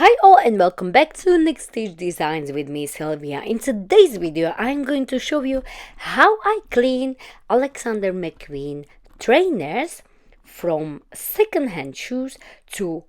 Hi all and welcome back to Next Stage Designs with me Sylvia. In today's video I'm going to show you how I clean Alexander McQueen trainers from second-hand shoes to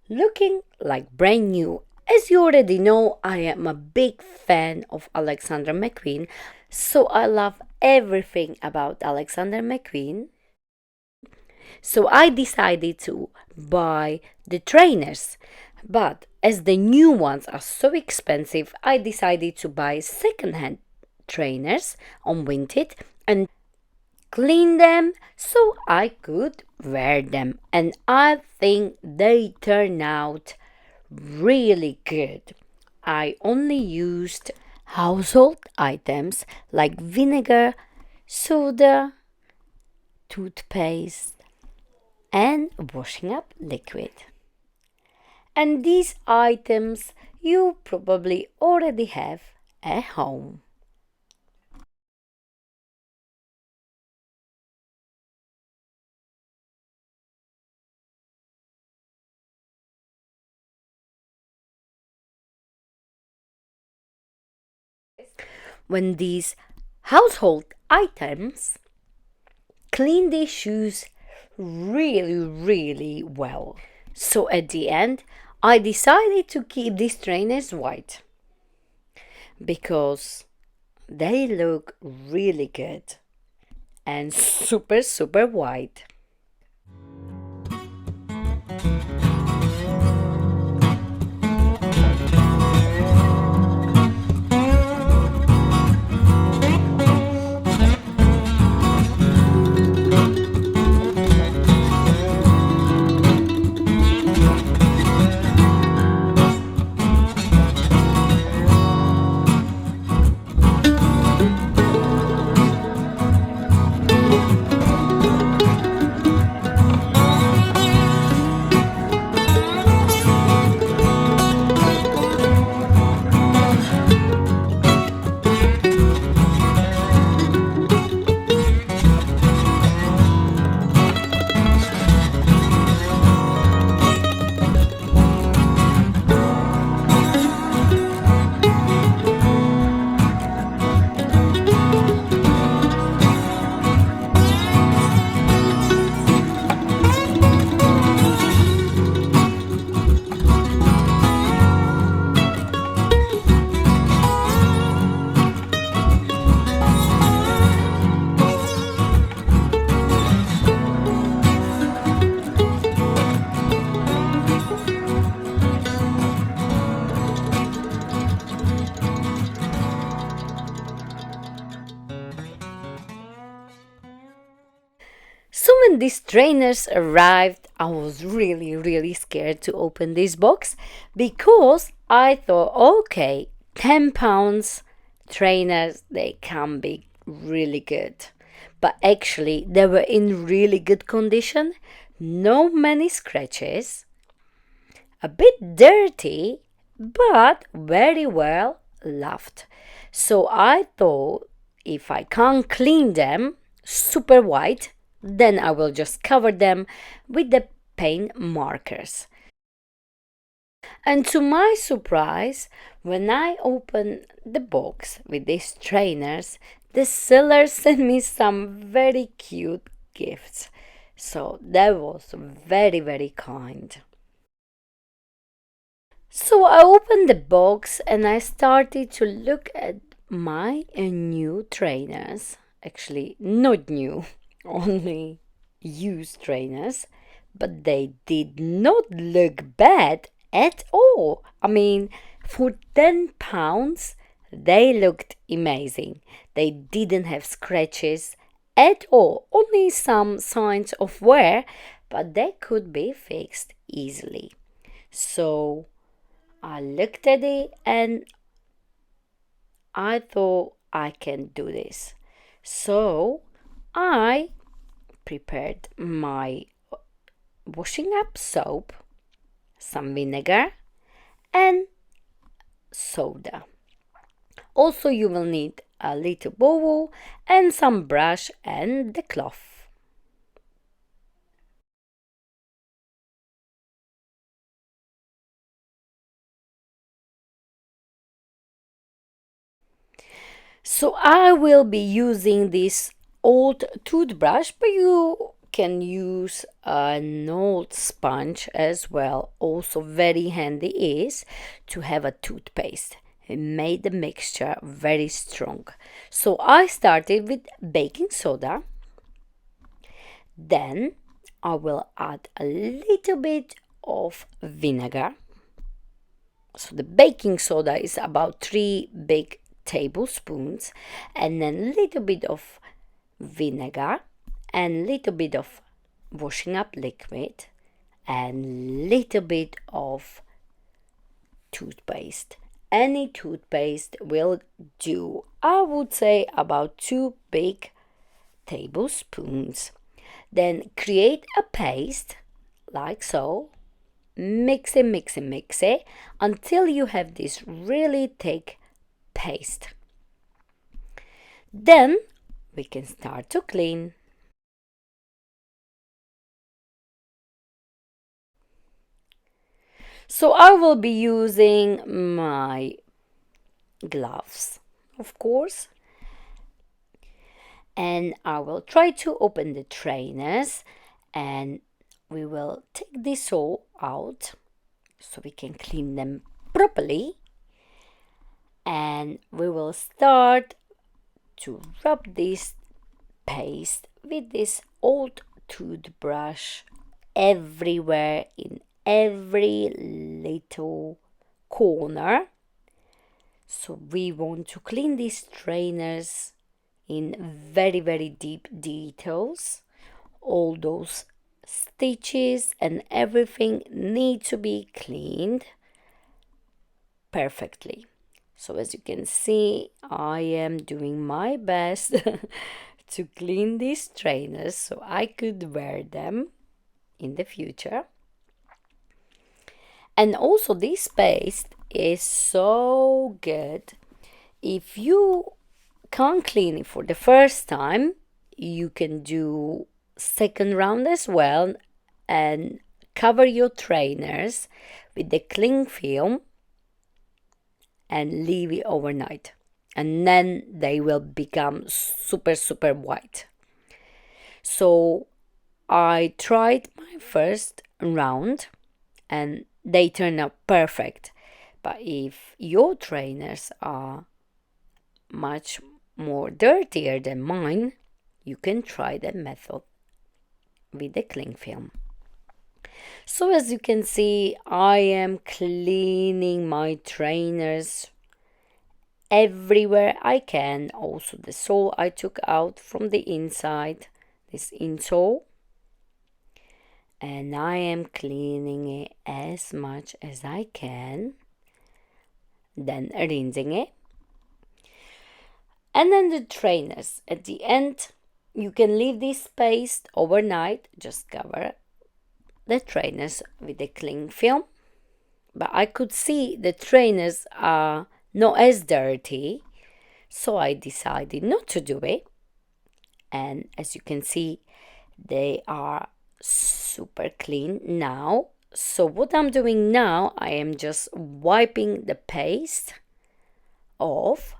looking like brand new. As you already know, I am a big fan of Alexander McQueen, so I love everything about Alexander McQueen. So I decided to buy the trainers. But as the new ones are so expensive, I decided to buy second-hand trainers on Vinted and clean them so I could wear them. And I think they turn out really good. I only used household items like vinegar, soda, toothpaste, and washing up liquid. And these items you probably already have at home. When these household items clean the shoes really well. So at the end, I decided to keep these trainers white because they look really good and super white. So when these trainers arrived, I was really scared to open this box because I thought, okay, £10 trainers, they can be really good. But actually, they were in really good condition, no many scratches, a bit dirty, but very well loved. So I thought if I can't clean them super white, then I will just cover them with the paint markers. And to my surprise, when I opened the box with these trainers, the seller sent me some very cute gifts. So that was very kind. So I opened the box and I started to look at my new trainers. Actually, not new, only used trainers, but they did not look bad at all. I mean, for £10, they looked amazing. They didn't have scratches at all, only some signs of wear, but they could be fixed easily. So I looked at it and I thought I can do this. So I prepared my washing up soap, some vinegar, and soda. Also, you will need a little bowl and some brush and the cloth. So I will be using this old toothbrush, but you can use an old sponge as well. Also very handy is to have a toothpaste. It made the mixture very strong. So I started with baking soda. Then I will add a little bit of vinegar. So the baking soda is about 3 big tablespoons, and then a little bit of vinegar and little bit of washing up liquid and little bit of toothpaste. Any toothpaste will do. I would say about 2 big tablespoons. Then create a paste like so. Mix it, mix it, mix it until you have this really thick paste. Then we can start to clean. So I will be using my gloves, of course, and I will try to open the trainers, and we will take this all out so we can clean them properly, and we will start to rub this paste with this old toothbrush everywhere in every little corner. So we want to clean these trainers in very deep details. All those stitches and everything need to be cleaned perfectly. So as you can see, I am doing my best to clean these trainers so I could wear them in the future. And also this paste is so good. If you can't clean it for the first time, you can do second round as well and cover your trainers with the cling film and leave it overnight, and then they will become super white. So I tried my first round and they turn out perfect. But if your trainers are much more dirtier than mine, you can try the method with the cling film. So as you can see, I am cleaning my trainers everywhere I can. Also the sole I took out from the inside, this insole, and I am cleaning it as much as I can, then rinsing it. And then the trainers at the end, you can leave this paste overnight. Just cover the trainers with the cling film. But I could see the trainers are not as dirty, so I decided not to do it. And as you can see, they are super clean now. So what I'm doing now, I am just wiping the paste off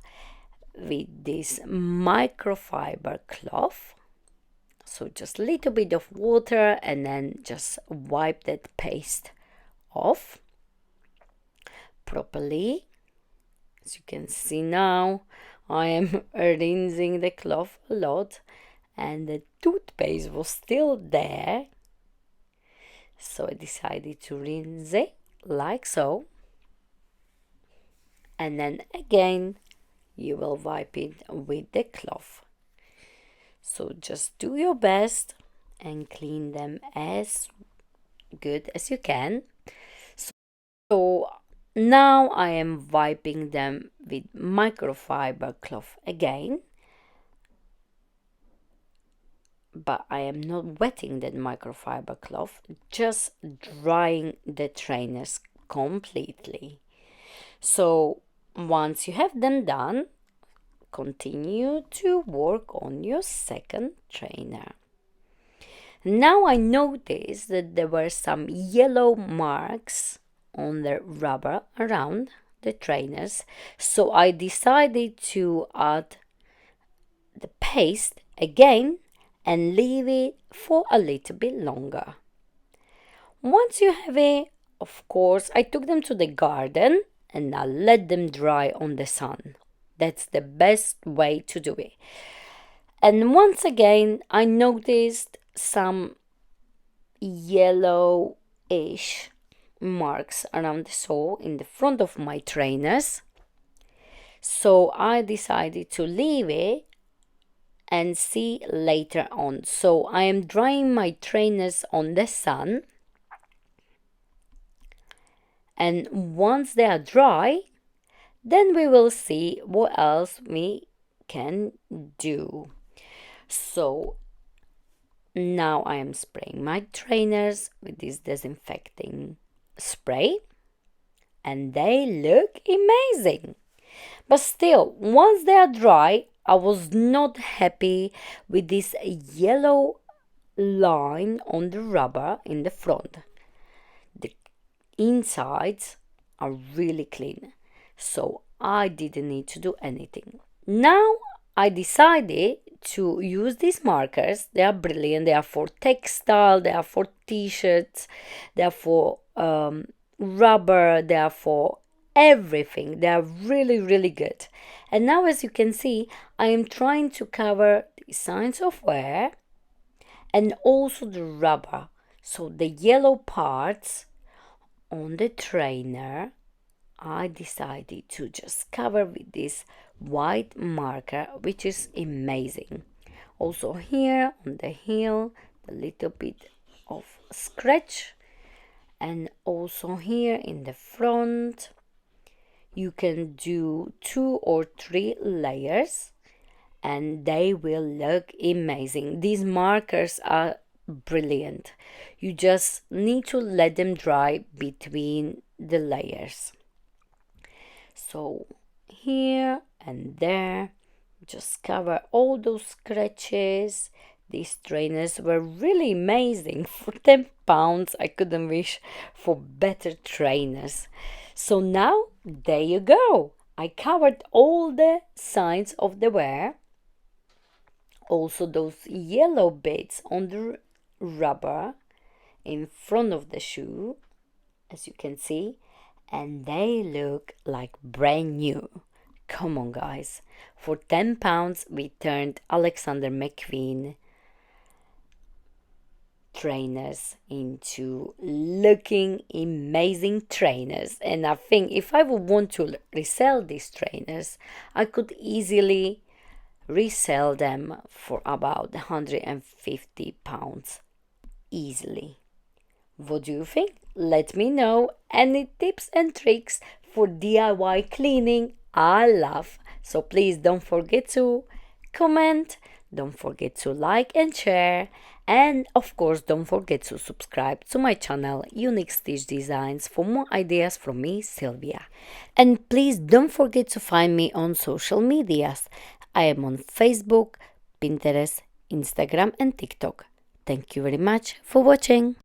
with this microfiber cloth. So just a little bit of water and then just wipe that paste off properly. As you can see now, I am rinsing the cloth a lot and the toothpaste was still there. So I decided to rinse it like so. And then again, you will wipe it with the cloth. So just do your best and clean them as good as you can. So now I am wiping them with microfiber cloth again, but I am not wetting that microfiber cloth, just drying the trainers completely. So once you have them done, continue to work on your second trainer. Now I noticed that there were some yellow marks on the rubber around the trainers. So I decided to add the paste again and leave it for a little bit longer. Once you have it, of course, I took them to the garden and I let them dry on the sun. That's the best way to do it. And once again, I noticed some yellowish marks around the sole in the front of my trainers. So I decided to leave it and see later on. So I am drying my trainers on the sun. And once they are dry, then we will see what else we can do. So now I am spraying my trainers with this disinfecting spray and they look amazing. But still, once they are dry, I was not happy with this yellow line on the rubber in the front. The insides are really clean, so I didn't need to do anything. Now I decided to use these markers. They are brilliant. They are for textile, they are for t-shirts, they are for rubber, they are for everything. They are really, really good. And now, as you can see, I am trying to cover the signs of wear and also the rubber. So the yellow parts on the trainer, I decided to just cover with this white marker, which is amazing. Also here on the heel, a little bit of scratch, and also here in the front you can do 2 or 3 layers and they will look amazing. These markers are brilliant. You just need to let them dry between the layers. So here and there, just cover all those scratches. These trainers were really amazing. For £10, I couldn't wish for better trainers. So now, there you go. I covered all the signs of the wear. Also those yellow bits on the rubber in front of the shoe, as you can see, and they look like brand new. Come on, guys. For £10, we turned Alexander McQueen trainers into looking amazing trainers. And I think if I would want to resell these trainers, I could easily resell them for about £150 easily. What do you think? Let me know. Any tips and tricks for DIY cleaning I love. So please don't forget to comment, don't forget to like and share, and of course don't forget to subscribe to my channel Unique Stitch Designs for more ideas from me, Sylvia. And please don't forget to find me on social medias. I am on Facebook, Pinterest, Instagram and TikTok. Thank you very much for watching.